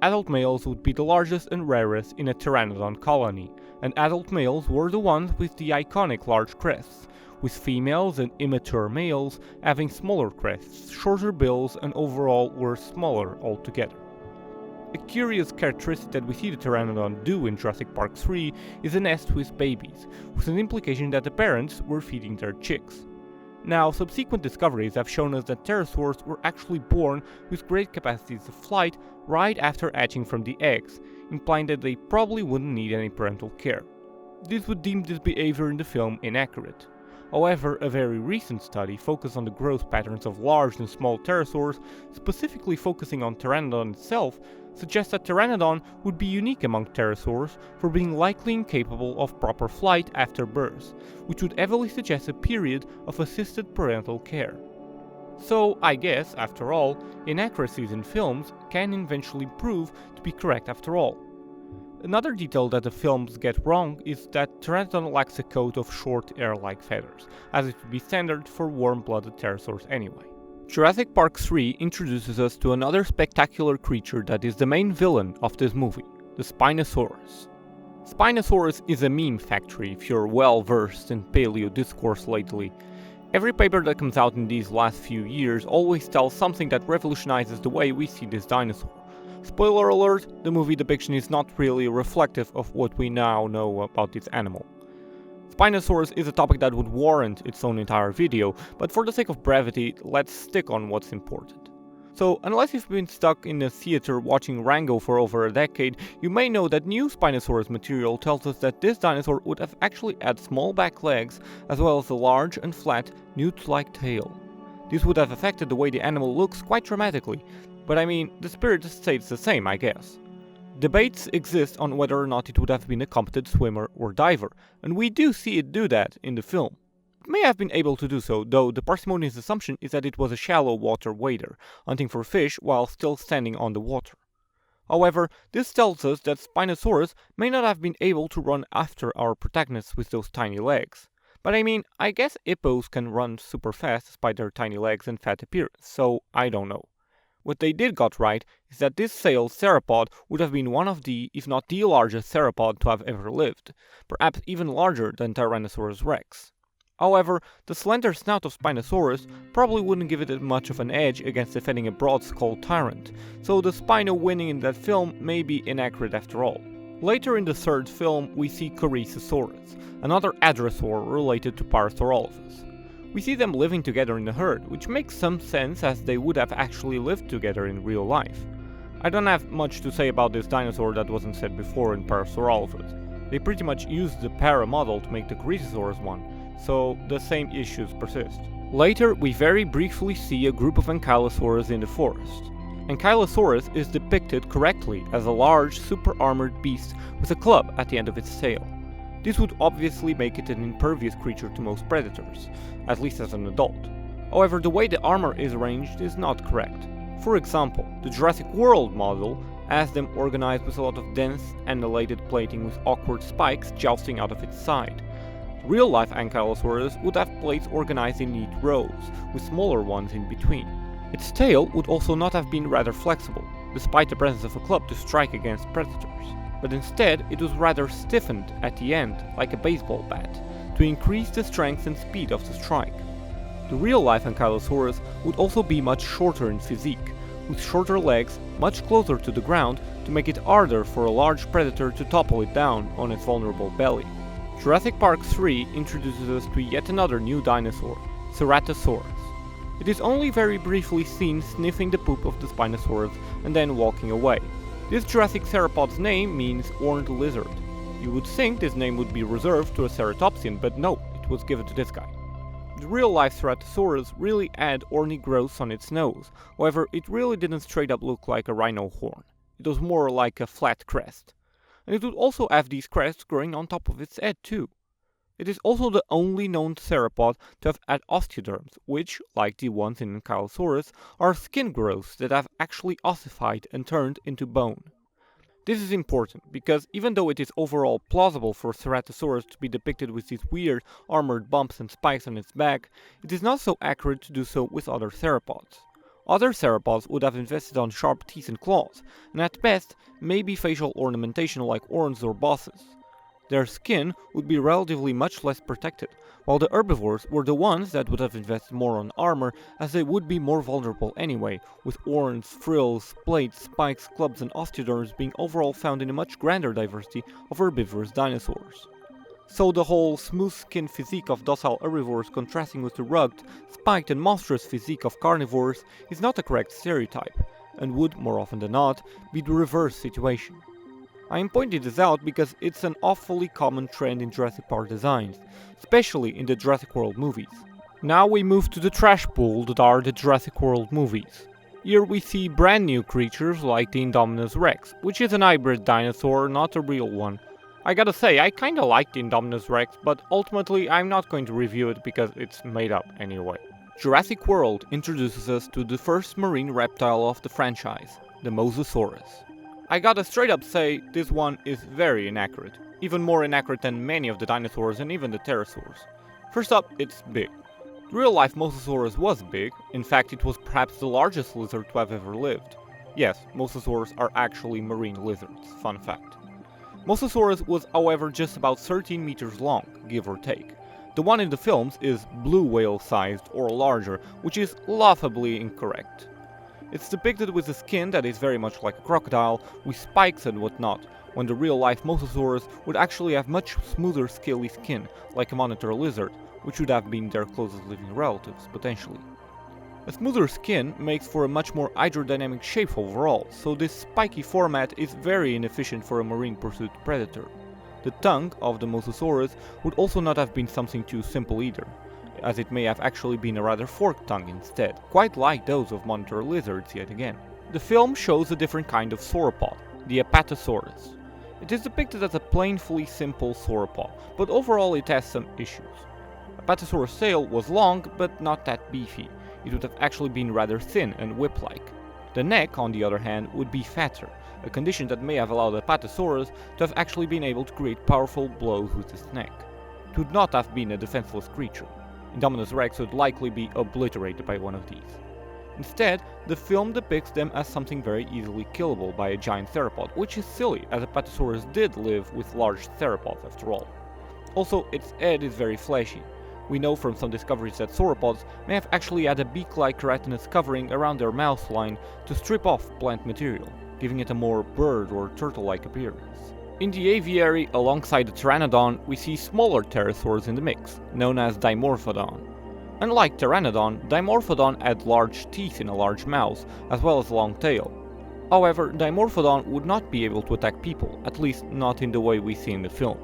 Adult males would be the largest and rarest in a Pteranodon colony, and adult males were the ones with the iconic large crests, with females and immature males having smaller crests, shorter bills, and overall were smaller altogether. A curious characteristic that we see the Pteranodon do in Jurassic Park 3 is a nest with babies, with an implication that the parents were feeding their chicks. Now, subsequent discoveries have shown us that pterosaurs were actually born with great capacities of flight right after hatching from the eggs, implying that they probably wouldn't need any parental care. This would deem this behavior in the film inaccurate. However, a very recent study focused on the growth patterns of large and small pterosaurs, specifically focusing on Pteranodon itself, suggests that Pteranodon would be unique among pterosaurs for being likely incapable of proper flight after birth, which would heavily suggest a period of assisted parental care. So, I guess, after all, inaccuracies in films can eventually prove to be correct after all. Another detail that the films get wrong is that Pteranodon lacks a coat of short hair-like feathers, as it would be standard for warm-blooded pterosaurs anyway. Jurassic Park 3 introduces us to another spectacular creature that is the main villain of this movie, the Spinosaurus. Spinosaurus is a meme factory if you're well versed in paleo discourse lately. Every paper that comes out in these last few years always tells something that revolutionizes the way we see this dinosaur. Spoiler alert, the movie depiction is not really reflective of what we now know about this animal. Spinosaurus is a topic that would warrant its own entire video, but for the sake of brevity, let's stick on what's important. So, unless you've been stuck in a theater watching Rango for over a decade, you may know that new Spinosaurus material tells us that this dinosaur would have actually had small back legs, as well as a large and flat, newt-like tail. This would have affected the way the animal looks quite dramatically, but I mean, the spirit stays the same, I guess. Debates exist on whether or not it would have been a competent swimmer or diver, and we do see it do that in the film. It may have been able to do so, though the parsimonious assumption is that it was a shallow water wader, hunting for fish while still standing on the water. However, this tells us that Spinosaurus may not have been able to run after our protagonists with those tiny legs. But I mean, I guess hippos can run super fast despite their tiny legs and fat appearance, so I don't know. What they did got right is that this sailed theropod would have been one of the, if not the largest theropod to have ever lived, perhaps even larger than Tyrannosaurus rex. However, the slender snout of Spinosaurus probably wouldn't give it much of an edge against defending a broad-skulled tyrant, so the Spino winning in that film may be inaccurate after all. Later in the third film, we see Corythosaurus, another hadrosaur related to Parasaurolophus. We see them living together in a herd, which makes some sense as they would have actually lived together in real life. I don't have much to say about this dinosaur that wasn't said before in Parasaurolophus. They pretty much used the para model to make the Corythosaurus one, so the same issues persist. Later, we very briefly see a group of Ankylosaurus in the forest. Ankylosaurus is depicted correctly as a large, super-armored beast with a club at the end of its tail. This would obviously make it an impervious creature to most predators, at least as an adult. However, the way the armor is arranged is not correct. For example, the Jurassic World model has them organized with a lot of dense, annealated plating with awkward spikes jousting out of its side. Real-life Ankylosaurus would have plates organized in neat rows, with smaller ones in between. Its tail would also not have been rather flexible, despite the presence of a club to strike against predators, but instead it was rather stiffened at the end, like a baseball bat, to increase the strength and speed of the strike. The real-life Ankylosaurus would also be much shorter in physique, with shorter legs much closer to the ground to make it harder for a large predator to topple it down on its vulnerable belly. Jurassic Park 3 introduces us to yet another new dinosaur, Ceratosaurus. It is only very briefly seen sniffing the poop of the Spinosaurus and then walking away. This Jurassic theropod's name means horned lizard. You would think this name would be reserved to a ceratopsian, but no, it was given to this guy. The real-life Ceratosaurus really had horny growths on its nose, however it really didn't straight up look like a rhino horn. It was more like a flat crest. And it would also have these crests growing on top of its head too. It is also the only known theropod to have had osteoderms, which, like the ones in Ankylosaurus, are skin growths that have actually ossified and turned into bone. This is important because even though it is overall plausible for Ceratosaurus to be depicted with these weird armored bumps and spikes on its back, it is not so accurate to do so with other theropods. Other theropods would have invested on sharp teeth and claws, and at best, maybe facial ornamentation like horns or bosses. Their skin would be relatively much less protected, while the herbivores were the ones that would have invested more on armor as they would be more vulnerable anyway, with horns, frills, plates, spikes, clubs and osteoderms being overall found in a much grander diversity of herbivorous dinosaurs. So the whole smooth-skinned physique of docile herbivores contrasting with the rugged, spiked and monstrous physique of carnivores is not a correct stereotype, and would, more often than not, be the reverse situation. I am pointing this out because it's an awfully common trend in Jurassic Park designs, especially in the Jurassic World movies. Now we move to the trash pool that are the Jurassic World movies. Here we see brand new creatures like the Indominus Rex, which is an hybrid dinosaur, not a real one. I gotta say, I kinda like the Indominus Rex, but ultimately I'm not going to review it because it's made up anyway. Jurassic World introduces us to the first marine reptile of the franchise, the Mosasaurus. I gotta straight up say, this one is very inaccurate, even more inaccurate than many of the dinosaurs and even the pterosaurs. First up, it's big. The real-life Mosasaurus was big, in fact it was perhaps the largest lizard to have ever lived. Yes, Mosasaurs are actually marine lizards, fun fact. Mosasaurus was however just about 13 meters long, give or take. The one in the films is blue whale sized or larger, which is laughably incorrect. It's depicted with a skin that is very much like a crocodile, with spikes and whatnot, when the real-life Mosasaurus would actually have much smoother scaly skin, like a monitor lizard, which would have been their closest living relatives, potentially. A smoother skin makes for a much more hydrodynamic shape overall, so this spiky format is very inefficient for a marine pursuit predator. The tongue of the Mosasaurus would also not have been something too simple either, as it may have actually been a rather forked tongue instead, quite like those of monitor lizards yet again. The film shows a different kind of sauropod, the Apatosaurus. It is depicted as a plainly simple sauropod, but overall it has some issues. Apatosaurus' tail was long, but not that beefy. It would have actually been rather thin and whip-like. The neck, on the other hand, would be fatter, a condition that may have allowed Apatosaurus to have actually been able to create powerful blows with its neck. It would not have been a defenseless creature. Indominus Rex would likely be obliterated by one of these. Instead, the film depicts them as something very easily killable by a giant theropod, which is silly, as Apatosaurus did live with large theropods after all. Also, its head is very fleshy. We know from some discoveries that sauropods may have actually had a beak-like keratinous covering around their mouth line to strip off plant material, giving it a more bird or turtle-like appearance. In the aviary, alongside the Pteranodon, we see smaller pterosaurs in the mix, known as Dimorphodon. Unlike Pteranodon, Dimorphodon had large teeth in a large mouth, as well as a long tail. However, Dimorphodon would not be able to attack people, at least not in the way we see in the film.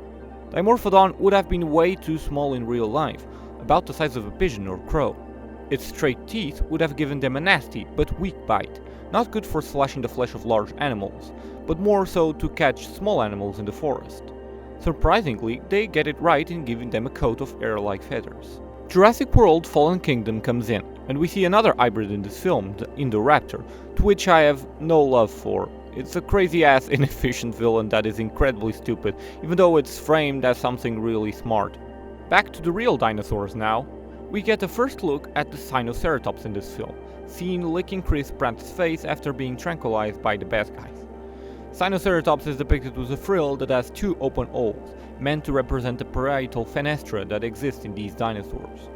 Dimorphodon would have been way too small in real life, about the size of a pigeon or crow. Its straight teeth would have given them a nasty but weak bite, not good for slashing the flesh of large animals, but more so to catch small animals in the forest. Surprisingly, they get it right in giving them a coat of hair-like feathers. Jurassic World Fallen Kingdom comes in, and we see another hybrid in this film, the Indoraptor, to which I have no love for. It's a crazy-ass inefficient villain that is incredibly stupid, even though it's framed as something really smart. Back to the real dinosaurs now. We get a first look at the Sinoceratops in this film, seen licking Chris Pratt's face after being tranquilized by the bad guys. Sinoceratops is depicted with a frill that has two open holes, meant to represent the parietal fenestra that exists in these dinosaurs.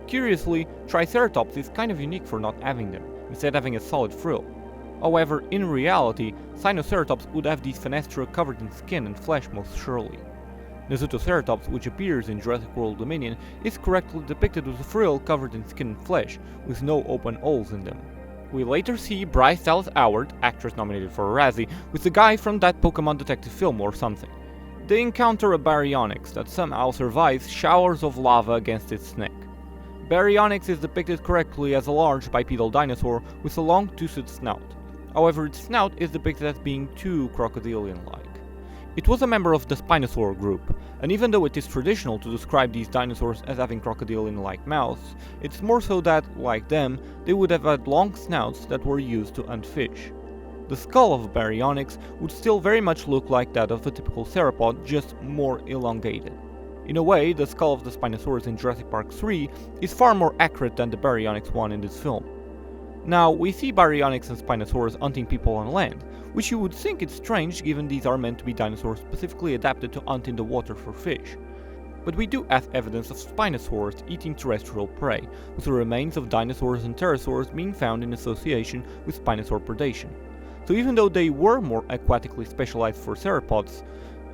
Curiously, Triceratops is kind of unique for not having them, instead having a solid frill. However, in reality, Sinoceratops would have these fenestra covered in skin and flesh most surely. Nesutoceratops, which appears in Jurassic World Dominion, is correctly depicted with a frill covered in skin and flesh, with no open holes in them. We later see Bryce Dallas Howard, actress nominated for a Razzie, with the guy from that Pokemon detective film or something. They encounter a Baryonyx that somehow survives showers of lava against its neck. Baryonyx is depicted correctly as a large bipedal dinosaur with a long toothed snout. However, its snout is depicted as being too crocodilian-like. It was a member of the Spinosaur group, and even though it is traditional to describe these dinosaurs as having crocodilian-like mouths, it's more so that, like them, they would have had long snouts that were used to hunt fish. The skull of Baryonyx would still very much look like that of a typical theropod, just more elongated. In a way, the skull of the Spinosaurus in Jurassic Park 3 is far more accurate than the Baryonyx one in this film. Now, we see Baryonyx and Spinosaurus hunting people on land, which you would think is strange given these are meant to be dinosaurs specifically adapted to hunt in the water for fish. But we do have evidence of Spinosaurus eating terrestrial prey, with the remains of dinosaurs and pterosaurs being found in association with Spinosaur predation. So even though they were more aquatically specialized for theropods,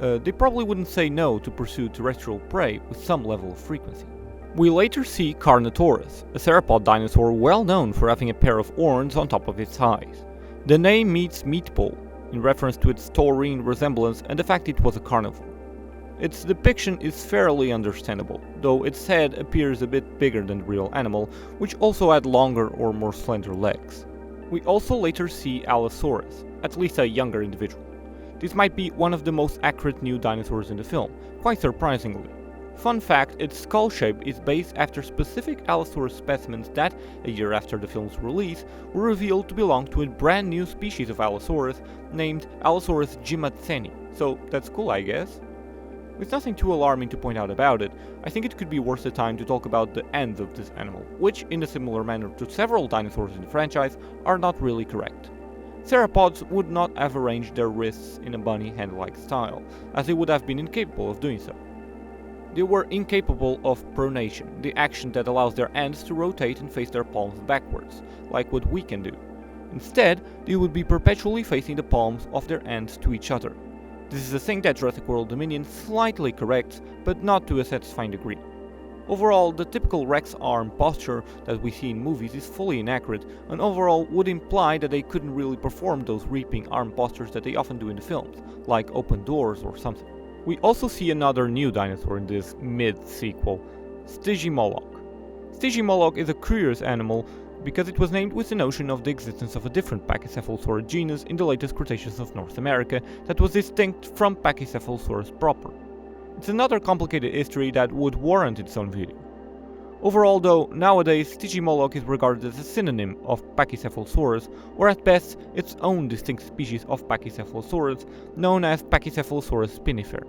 they probably wouldn't say no to pursue terrestrial prey with some level of frequency. We later see Carnotaurus, a theropod dinosaur well known for having a pair of horns on top of its eyes. The name means meatball, in reference to its taurine resemblance and the fact it was a carnivore. Its depiction is fairly understandable, though its head appears a bit bigger than the real animal, which also had longer or more slender legs. We also later see Allosaurus, at least a younger individual. This might be one of the most accurate new dinosaurs in the film, quite surprisingly. Fun fact, its skull shape is based after specific Allosaurus specimens that, a year after the film's release, were revealed to belong to a brand new species of Allosaurus named Allosaurus gimatseni, so that's cool I guess. With nothing too alarming to point out about it, I think it could be worth the time to talk about the ends of this animal, which, in a similar manner to several dinosaurs in the franchise, are not really correct. Theropods would not have arranged their wrists in a bunny hand-like style, as they would have been incapable of doing so. They were incapable of pronation, the action that allows their hands to rotate and face their palms backwards, like what we can do. Instead, they would be perpetually facing the palms of their hands to each other. This is a thing that Jurassic World Dominion slightly corrects, but not to a satisfying degree. Overall, the typical Rex arm posture that we see in movies is fully inaccurate, and overall would imply that they couldn't really perform those reaping arm postures that they often do in the films, like open doors or something. We also see another new dinosaur in this mid-sequel, Stygimoloch. Stygimoloch is a curious animal because it was named with the notion of the existence of a different Pachycephalosaurid genus in the latest Cretaceous of North America that was distinct from Pachycephalosaurus proper. It's another complicated history that would warrant its own video. Overall though, nowadays Stygimoloch is regarded as a synonym of Pachycephalosaurus, or at best its own distinct species of Pachycephalosaurus, known as Pachycephalosaurus spinifer.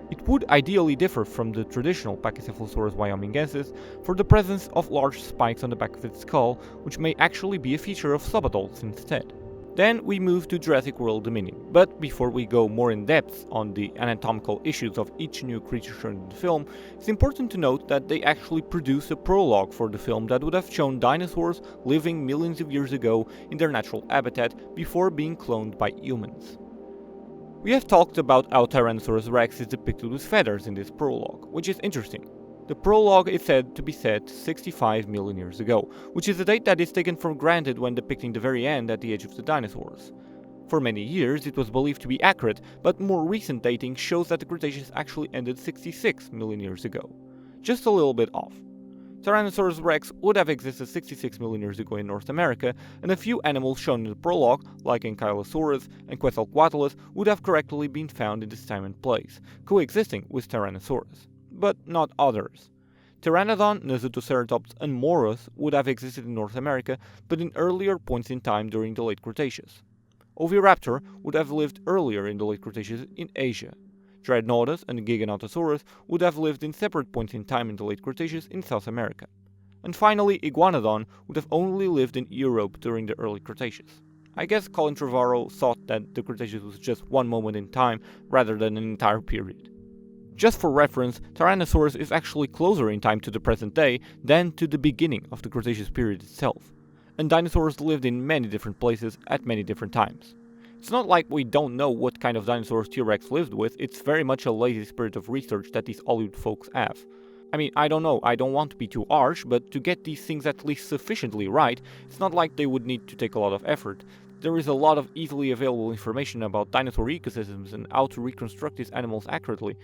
It would ideally differ from the traditional Pachycephalosaurus wyomingensis for the presence of large spikes on the back of its skull, which may actually be a feature of subadults instead. Then we move to Jurassic World Dominion, but before we go more in depth on the anatomical issues of each new creature shown in the film, it's important to note that they actually produced a prologue for the film that would have shown dinosaurs living millions of years ago in their natural habitat before being cloned by humans. We have talked about how Tyrannosaurus rex is depicted with feathers in this prologue, which is interesting. The prologue is said to be set 65 million years ago, which is a date that is taken for granted when depicting the very end at the age of the dinosaurs. For many years it was believed to be accurate, but more recent dating shows that the Cretaceous actually ended 66 million years ago. Just a little bit off. Tyrannosaurus rex would have existed 66 million years ago in North America, and a few animals shown in the prologue, like Ankylosaurus and Quetzalcoatlus, would have correctly been found in this time and place, coexisting with Tyrannosaurus. But not others. Pteranodon, Nesutoceratops, and Morus would have existed in North America, but in earlier points in time during the late Cretaceous. Oviraptor would have lived earlier in the late Cretaceous in Asia. Dreadnoughtus and Giganotosaurus would have lived in separate points in time in the late Cretaceous in South America. And finally, Iguanodon would have only lived in Europe during the early Cretaceous. I guess Colin Trevorrow thought that the Cretaceous was just one moment in time rather than an entire period. Just for reference, Tyrannosaurus is actually closer in time to the present day than to the beginning of the Cretaceous period itself, and dinosaurs lived in many different places at many different times. It's not like we don't know what kind of dinosaurs T-Rex lived with, it's very much a lazy spirit of research that these Hollywood folks have. I mean, I don't know, I don't want to be too harsh, but to get these things at least sufficiently right, it's not like they would need to take a lot of effort. There is a lot of easily available information about dinosaur ecosystems and how to reconstruct these animals accurately.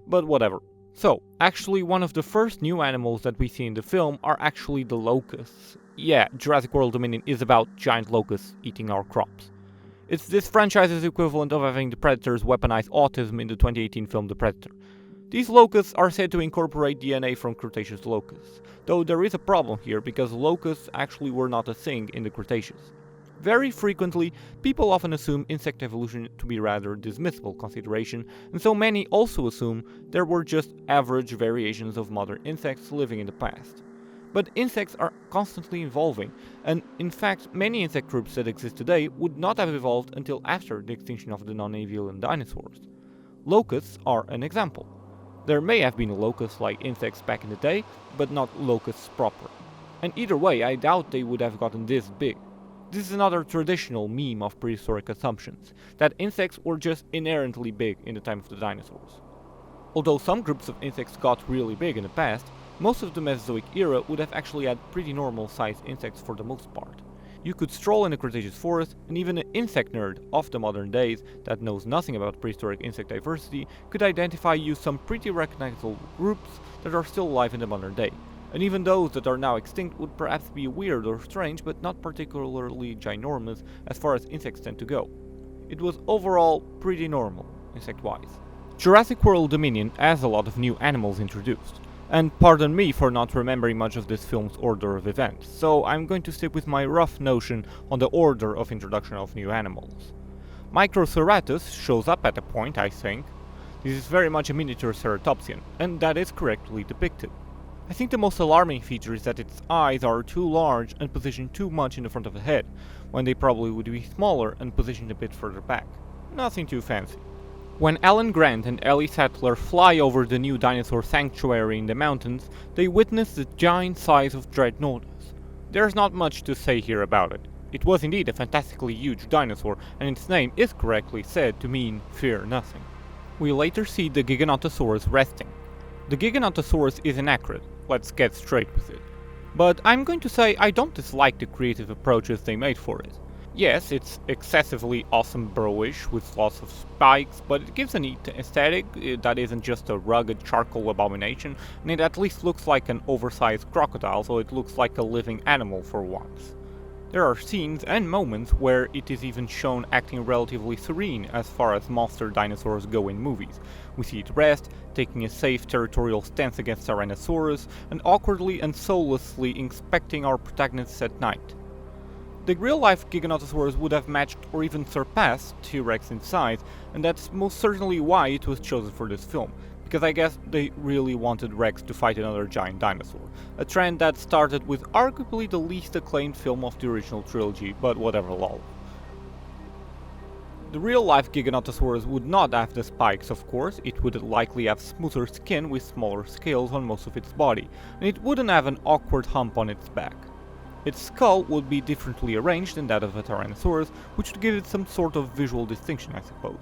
But whatever. So, actually one of the first new animals that we see in the film are actually the locusts. Yeah, Jurassic World Dominion is about giant locusts eating our crops. It's this franchise's equivalent of having the Predator's weaponize autism in the 2018 film The Predator. These locusts are said to incorporate DNA from Cretaceous locusts, though there is a problem here because locusts actually were not a thing in the Cretaceous. Very frequently, people often assume insect evolution to be rather dismissible consideration, and so many also assume there were just average variations of modern insects living in the past. But insects are constantly evolving, and in fact many insect groups that exist today would not have evolved until after the extinction of the non-avian dinosaurs. Locusts are an example. There may have been locust-like insects back in the day, but not locusts proper. And either way, I doubt they would have gotten this big. This is another traditional meme of prehistoric assumptions, that insects were just inherently big in the time of the dinosaurs. Although some groups of insects got really big in the past, most of the Mesozoic era would have actually had pretty normal sized insects for the most part. You could stroll in a Cretaceous forest, and even an insect nerd of the modern days that knows nothing about prehistoric insect diversity could identify some pretty recognizable groups that are still alive in the modern day. And even those that are now extinct would perhaps be weird or strange, but not particularly ginormous as far as insects tend to go. It was overall pretty normal, insect-wise. Jurassic World Dominion has a lot of new animals introduced, and pardon me for not remembering much of this film's order of events, so I'm going to stick with my rough notion on the order of introduction of new animals. Microceratus shows up at a point, I think. This is very much a miniature ceratopsian, and that is correctly depicted. I think the most alarming feature is that its eyes are too large and positioned too much in the front of the head, when they probably would be smaller and positioned a bit further back. Nothing too fancy. When Alan Grant and Ellie Sattler fly over the new dinosaur sanctuary in the mountains, they witness the giant size of Dreadnoughtus. There's not much to say here about it. It was indeed a fantastically huge dinosaur, and its name is correctly said to mean fear nothing. We later see the Giganotosaurus resting. The Giganotosaurus is inaccurate, let's get straight with it. But I'm going to say I don't dislike the creative approaches they made for it. Yes, it's excessively awesome burrowish with lots of spikes, but it gives a neat aesthetic that isn't just a rugged charcoal abomination, and it at least looks like an oversized crocodile, so it looks like a living animal for once. There are scenes and moments where it is even shown acting relatively serene as far as monster dinosaurs go in movies. We see it rest, taking a safe territorial stance against Tyrannosaurus, and awkwardly and soullessly inspecting our protagonists at night. The real-life Giganotosaurus would have matched or even surpassed T-Rex in size, and that's most certainly why it was chosen for this film, because I guess they really wanted Rex to fight another giant dinosaur, a trend that started with arguably the least acclaimed film of the original trilogy, but whatever lol. The real-life Giganotosaurus would not have the spikes, of course. It would likely have smoother skin with smaller scales on most of its body, and it wouldn't have an awkward hump on its back. Its skull would be differently arranged than that of a Tyrannosaurus, which would give it some sort of visual distinction, I suppose.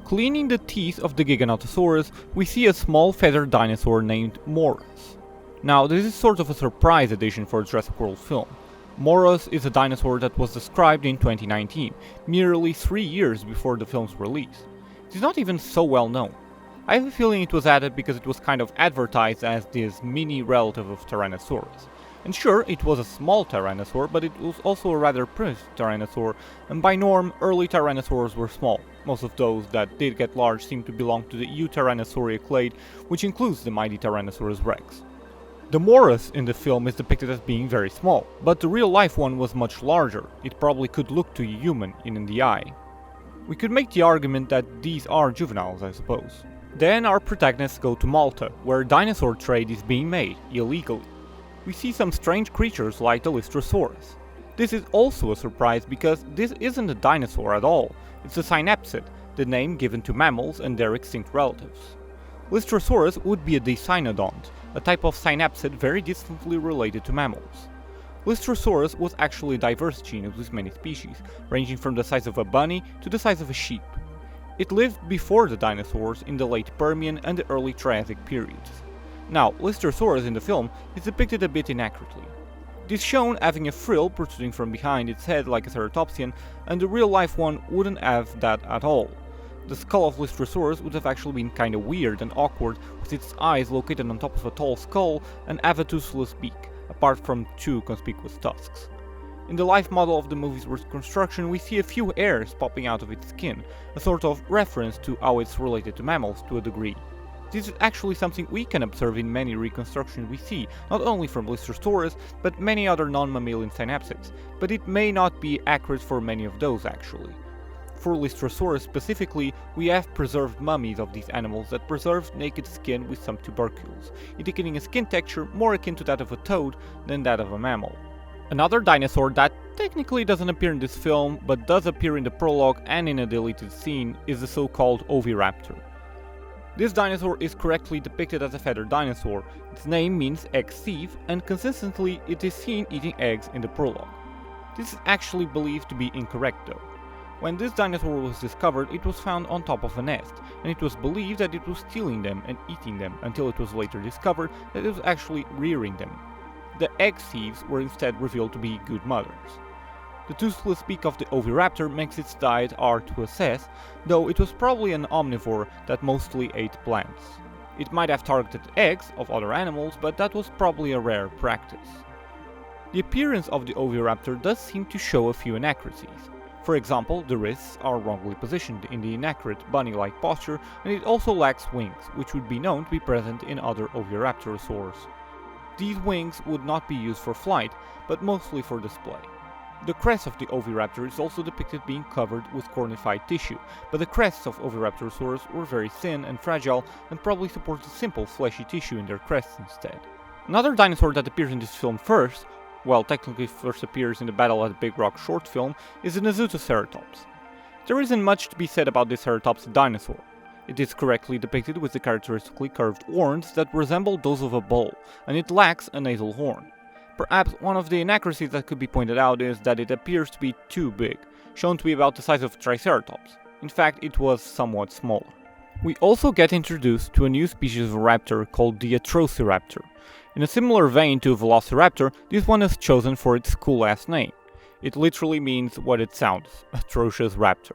Cleaning the teeth of the Giganotosaurus, we see a small feathered dinosaur named Moros. Now, this is sort of a surprise addition for a Jurassic World film. Moros is a dinosaur that was described in 2019, merely 3 years before the film's release. It is not even so well known. I have a feeling it was added because it was kind of advertised as this mini relative of Tyrannosaurus. And sure, it was a small tyrannosaur, but it was also a rather primitive tyrannosaur, and by norm, early tyrannosaurs were small. Most of those that did get large seem to belong to the Eutyrannosauria clade, which includes the mighty Tyrannosaurus rex. The Moros in the film is depicted as being very small, but the real-life one was much larger. It probably could look to a human in the eye. We could make the argument that these are juveniles, I suppose. Then our protagonists go to Malta, where dinosaur trade is being made, illegally. We see some strange creatures like the Lystrosaurus. This is also a surprise because this isn't a dinosaur at all, it's a synapsid, the name given to mammals and their extinct relatives. Lystrosaurus would be a dicynodont, a type of synapsid very distantly related to mammals. Lystrosaurus was actually a diverse genus with many species, ranging from the size of a bunny to the size of a sheep. It lived before the dinosaurs in the late Permian and the early Triassic periods. Now, Lystrosaurus in the film is depicted a bit inaccurately. It is shown having a frill protruding from behind its head like a ceratopsian, and the real-life one wouldn't have that at all. The skull of Lystrosaurus would have actually been kinda weird and awkward, with its eyes located on top of a tall skull and have a toothless beak, apart from 2 conspicuous tusks. In the life model of the movie's reconstruction, we see a few hairs popping out of its skin, a sort of reference to how it's related to mammals to a degree. This is actually something we can observe in many reconstructions we see, not only from Lystrosaurus, but many other non-mammalian synapsids, but it may not be accurate for many of those actually. For Lystrosaurus specifically, we have preserved mummies of these animals that preserved naked skin with some tubercles, indicating a skin texture more akin to that of a toad than that of a mammal. Another dinosaur that technically doesn't appear in this film, but does appear in the prologue and in a deleted scene, is the so-called Oviraptor. This dinosaur is correctly depicted as a feathered dinosaur. Its name means egg thief, and consistently it is seen eating eggs in the prologue. This is actually believed to be incorrect though. When this dinosaur was discovered, it was found on top of a nest, and it was believed that it was stealing them and eating them until it was later discovered that it was actually rearing them. The egg thieves were instead revealed to be good mothers. The toothless beak of the Oviraptor makes its diet hard to assess, though it was probably an omnivore that mostly ate plants. It might have targeted eggs of other animals, but that was probably a rare practice. The appearance of the Oviraptor does seem to show a few inaccuracies. For example, the wrists are wrongly positioned in the inaccurate bunny-like posture, and it also lacks wings, which would be known to be present in other Oviraptorosaurs. These wings would not be used for flight, but mostly for display. The crest of the Oviraptor is also depicted being covered with cornified tissue, but the crests of Oviraptorosaurs were very thin and fragile and probably supported simple fleshy tissue in their crests instead. Another dinosaur that appears in this film first, well technically first appears in the Battle at the Big Rock short film, is the Nasutoceratops. There isn't much to be said about this ceratopsid dinosaur. It is correctly depicted with the characteristically curved horns that resemble those of a bull, and it lacks a nasal horn. Perhaps one of the inaccuracies that could be pointed out is that it appears to be too big, shown to be about the size of a Triceratops. In fact, it was somewhat smaller. We also get introduced to a new species of raptor called the Atrociraptor. In a similar vein to Velociraptor, this one is chosen for its cool-ass name. It literally means what it sounds, atrocious raptor.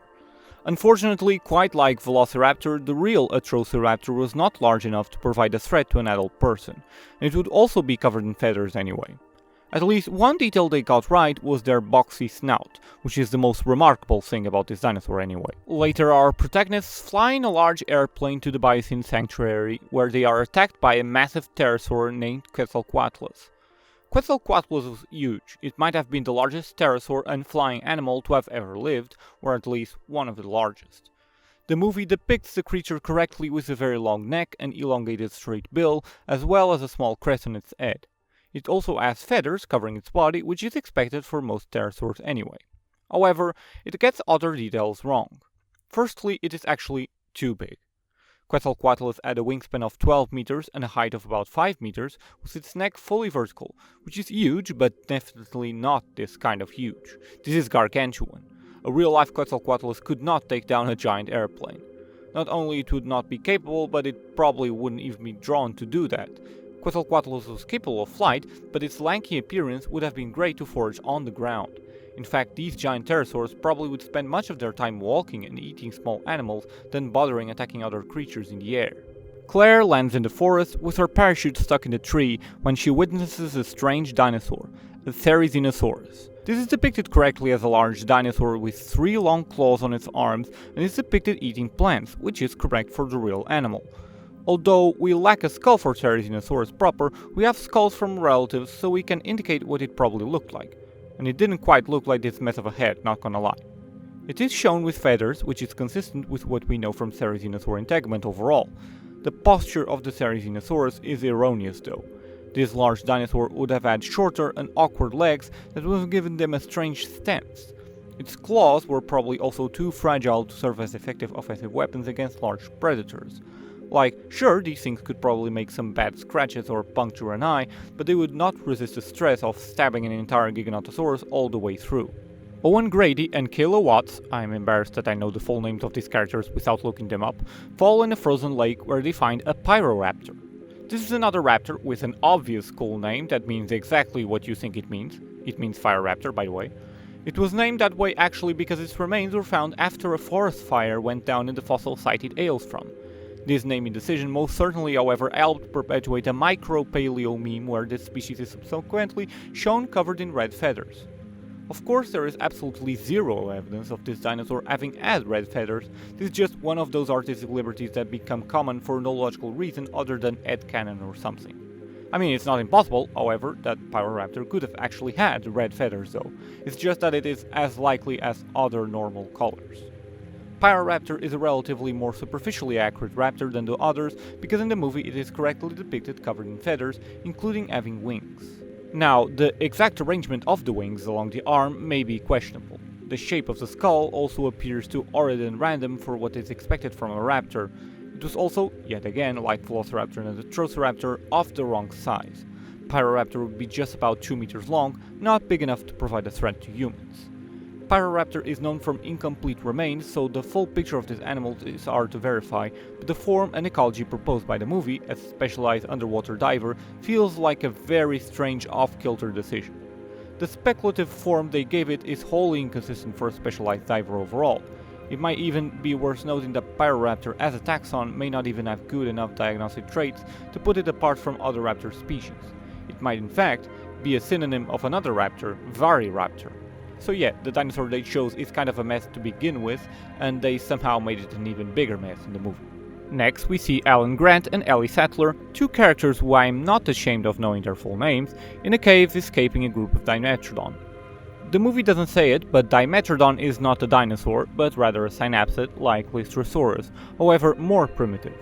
Unfortunately, quite like Velociraptor, the real Atrociraptor was not large enough to provide a threat to an adult person, and it would also be covered in feathers anyway. At least one detail they got right was their boxy snout, which is the most remarkable thing about this dinosaur anyway. Later our protagonists fly in a large airplane to the bison sanctuary, where they are attacked by a massive pterosaur named Quetzalcoatlus. Quetzalcoatlus was huge. It might have been the largest pterosaur and flying animal to have ever lived, or at least one of the largest. The movie depicts the creature correctly with a very long neck and elongated straight bill, as well as a small crest on its head. It also has feathers covering its body, which is expected for most pterosaurs anyway. However, it gets other details wrong. Firstly, it is actually too big. Quetzalcoatlus had a wingspan of 12 meters and a height of about 5 meters, with its neck fully vertical, which is huge, but definitely not this kind of huge. This is gargantuan. A real-life Quetzalcoatlus could not take down a giant airplane. Not only it would not be capable, but it probably wouldn't even be drawn to do that. Quetzalcoatlus was capable of flight, but its lanky appearance would have been great to forage on the ground. In fact, these giant pterosaurs probably would spend much of their time walking and eating small animals than bothering attacking other creatures in the air. Claire lands in the forest with her parachute stuck in the tree when she witnesses a strange dinosaur, a Therizinosaurus. This is depicted correctly as a large dinosaur with 3 long claws on its arms and is depicted eating plants, which is correct for the real animal. Although we lack a skull for Therizinosaurus proper, we have skulls from relatives so we can indicate what it probably looked like. And it didn't quite look like this mess of a head, not gonna lie. It is shown with feathers, which is consistent with what we know from Therizinosaur integument overall. The posture of the Therizinosaurus is erroneous though. This large dinosaur would have had shorter and awkward legs that would have given them a strange stance. Its claws were probably also too fragile to serve as effective offensive weapons against large predators. Like, sure, these things could probably make some bad scratches or puncture an eye, but they would not resist the stress of stabbing an entire Giganotosaurus all the way through. Owen Grady and Kayla Watts, I'm embarrassed that I know the full names of these characters without looking them up, fall in a frozen lake where they find a Pyroraptor. This is another raptor with an obvious cool name that means exactly what you think it means. It means Fire Raptor, by the way. It was named that way actually because its remains were found after a forest fire went down in the fossil site it hails from. This naming decision most certainly, however, helped perpetuate a micro-paleo meme where this species is subsequently shown covered in red feathers. Of course, there is absolutely zero evidence of this dinosaur having had red feathers. This is just one of those artistic liberties that become common for no logical reason other than headcanon or something. I mean, it's not impossible, however, that Pyroraptor could have actually had red feathers though. It's just that it is as likely as other normal colors. Pyroraptor is a relatively more superficially accurate raptor than the others because in the movie it is correctly depicted covered in feathers, including having wings. Now, the exact arrangement of the wings along the arm may be questionable. The shape of the skull also appears too horrid and random for what is expected from a raptor. It was also, yet again, like Velociraptor and the Atrociraptor, of the wrong size. Pyroraptor would be just about 2 meters long, not big enough to provide a threat to humans. Pyroraptor is known from incomplete remains, so the full picture of this animal is hard to verify, but the form and ecology proposed by the movie, as a specialized underwater diver, feels like a very strange off-kilter decision. The speculative form they gave it is wholly inconsistent for a specialized diver overall. It might even be worth noting that Pyroraptor as a taxon may not even have good enough diagnostic traits to put it apart from other raptor species. It might in fact be a synonym of another raptor, Variraptor. So yeah, the dinosaur they chose is kind of a mess to begin with, and they somehow made it an even bigger mess in the movie. Next we see Alan Grant and Ellie Sattler, two characters who I am not ashamed of knowing their full names, in a cave escaping a group of Dimetrodon. The movie doesn't say it, but Dimetrodon is not a dinosaur, but rather a synapsid like Lystrosaurus, however more primitive.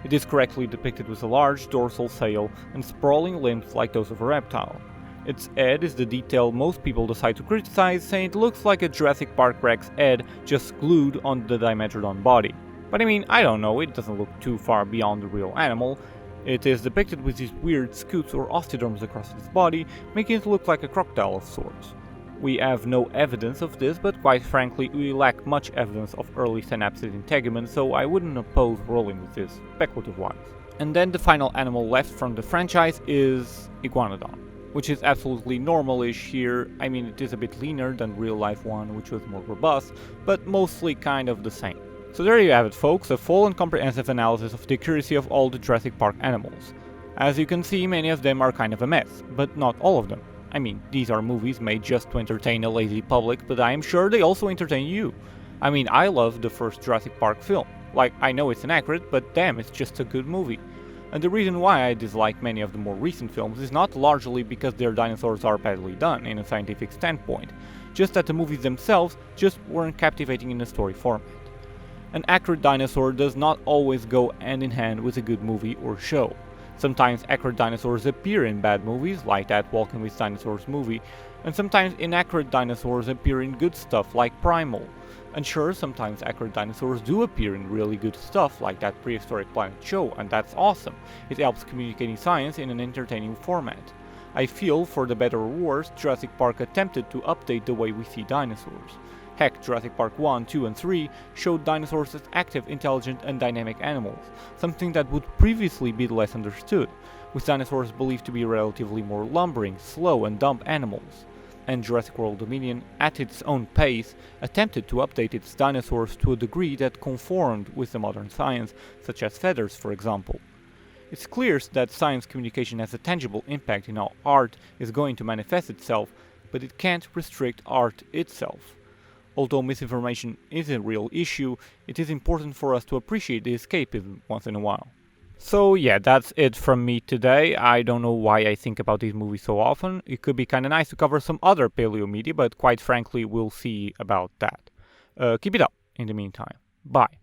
It is correctly depicted with a large dorsal sail and sprawling limbs like those of a reptile. Its head is the detail most people decide to criticize, saying it looks like a Jurassic Park Rex head just glued on the Dimetrodon body. But I mean, I don't know, it doesn't look too far beyond the real animal. It is depicted with these weird scoots or osteoderms across its body, making it look like a crocodile of sorts. We have no evidence of this, but quite frankly, we lack much evidence of early synapsid integument, so I wouldn't oppose rolling with this, speculative-wise. And then the final animal left from the franchise is Iguanodon. which is absolutely normal-ish here. I mean, it is a bit leaner than real-life one, which was more robust, but mostly kind of the same. So there you have it, folks, a full and comprehensive analysis of the accuracy of all the Jurassic Park animals. As you can see, many of them are kind of a mess, but not all of them. I mean, these are movies made just to entertain a lazy public, but I am sure they also entertain you. I mean, I love the first Jurassic Park film. Like, I know it's inaccurate, but damn, it's just a good movie. And the reason why I dislike many of the more recent films is not largely because their dinosaurs are badly done in a scientific standpoint, just that the movies themselves just weren't captivating in a story format. An accurate dinosaur does not always go hand in hand with a good movie or show. Sometimes accurate dinosaurs appear in bad movies, like that Walking with Dinosaurs movie, and sometimes inaccurate dinosaurs appear in good stuff like Primal. And sure, sometimes accurate dinosaurs do appear in really good stuff like that Prehistoric Planet show, and that's awesome. It helps communicating science in an entertaining format. I feel, for the better or worse, Jurassic Park attempted to update the way we see dinosaurs. Heck, Jurassic Park 1, 2 and 3 showed dinosaurs as active, intelligent and dynamic animals, something that would previously be less understood, with dinosaurs believed to be relatively more lumbering, slow and dumb animals. And Jurassic World Dominion, at its own pace, attempted to update its dinosaurs to a degree that conformed with the modern science, such as feathers for example. It's clear that science communication has a tangible impact in how art is going to manifest itself, but it can't restrict art itself. Although misinformation is a real issue, it is important for us to appreciate the escapism once in a while. So yeah, that's it from me today. I don't know why I think about these movies so often. It could be kinda nice to cover some other paleo media, but quite frankly, we'll see about that. Keep it up in the meantime. Bye.